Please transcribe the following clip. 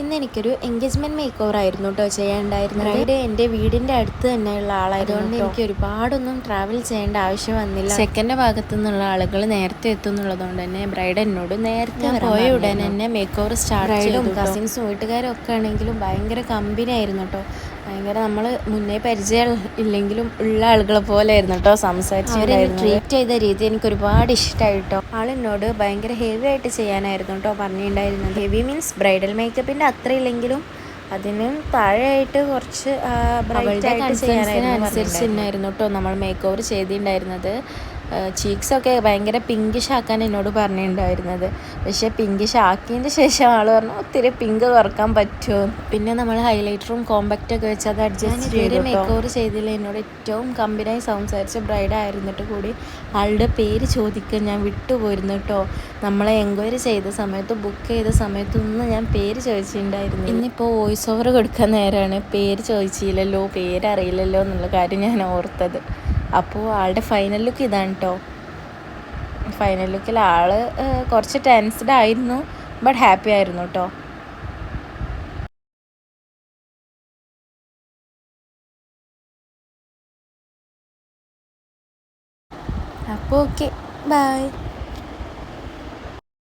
ഇന്ന് എനിക്കൊരു engagement make over ആയിരുന്നു കേട്ടോ ചെയ്യാനുണ്ടായിരുന്നത്. ബ്രൈഡ് എൻ്റെ വീടിൻ്റെ അടുത്ത് തന്നെയുള്ള ആളായതുകൊണ്ട് എനിക്ക് ഒരുപാടൊന്നും ട്രാവൽ ചെയ്യേണ്ട ആവശ്യം വന്നില്ല. ചെക്കൻ്റെ ഭാഗത്തു നിന്നുള്ള ആളുകൾ നേരത്തെ എത്തും എന്നുള്ളതുകൊണ്ട് തന്നെ ബ്രൈഡ് എന്നോട് നേരത്തെ പോയ ഉടനെ തന്നെ മേക്ക് ഓവർ സ്റ്റാർട്ട് ചെയ്തു. കസിൻസും വീട്ടുകാരും ഒക്കെ ആണെങ്കിലും ഭയങ്കര കമ്പനി ആയിരുന്നു കേട്ടോ. ഭയങ്കര നമ്മൾ മുന്നേ പരിചയം ഇല്ലെങ്കിലും ഉള്ള ആളുകളെ പോലെ ആയിരുന്നു കേട്ടോ സംസാരിച്ചിട്ടുണ്ടായിരുന്നു. ട്രീറ്റ് ചെയ്ത രീതി എനിക്ക് ഒരുപാട് ഇഷ്ടമായി കേട്ടോ. ആളെന്നോട് ഭയങ്കര ഹെവി ആയിട്ട് ചെയ്യാനായിരുന്നു കേട്ടോ പറഞ്ഞിട്ടുണ്ടായിരുന്നത്. ഹെവി മീൻസ് ബ്രൈഡൽ മേക്കപ്പിൻ്റെ അത്ര ഇല്ലെങ്കിലും അതിനും താഴെയായിട്ട് കുറച്ച് ബ്രൈറ്റ് ആയിട്ട് ചെയ്യാനായിരുന്നു തന്നെയായിരുന്നു കേട്ടോ നമ്മൾ മേക്ക് ഓവർ ചെയ്തിട്ടുണ്ടായിരുന്നത്. ചീക്സൊക്കെ ഭയങ്കര പിങ്കിഷ് ആക്കാൻ എന്നോട് പറഞ്ഞിട്ടുണ്ടായിരുന്നത്. പക്ഷേ പിങ്കിഷ് ആക്കിയതിൻ്റെ ശേഷം ആൾ പറഞ്ഞു ഒത്തിരി പിങ്ക് കുറക്കാൻ പറ്റുമോ. പിന്നെ നമ്മൾ ഹൈലൈറ്ററും കോമ്പാക്റ്റൊക്കെ വെച്ച് അത് അഡ്ജസ്റ്റ് ചെയ്ത് മേക്ക് ഓവർ ചെയ്തില്ല. എന്നോട് ഏറ്റവും കമ്പനിയായി സംസാരിച്ച ബ്രൈഡ് ആയിരുന്നിട്ട് കൂടി ആളുടെ പേര് ചോദിക്കാൻ ഞാൻ വിട്ടുപോയിരുന്നു കേട്ടോ. നമ്മളെ എൻക്വയറി ചെയ്ത സമയത്ത് ബുക്ക് ചെയ്ത സമയത്തൊന്നും ഞാൻ പേര് ചോദിച്ചിട്ടുണ്ടായിരുന്നു. ഇന്നിപ്പോൾ വോയിസ് ഓവർ കൊടുക്കാൻ നേരമാണ് പേര് ചോദിച്ചില്ലല്ലോ, പേരറിയില്ലല്ലോ എന്നുള്ള കാര്യം ഞാൻ ഓർത്തത്. അപ്പോൾ ആളുടെ ഫൈനൽ ലുക്ക് ഇതാണ് കേട്ടോ. ഫൈനൽ ലുക്കിൽ ആൾ കുറച്ച് ടെൻസ്ഡ് ആയിരുന്നു, ബട്ട് ഹാപ്പി ആയിരുന്നു കേട്ടോ. അപ്പോൾ ഓക്കെ, ബൈ.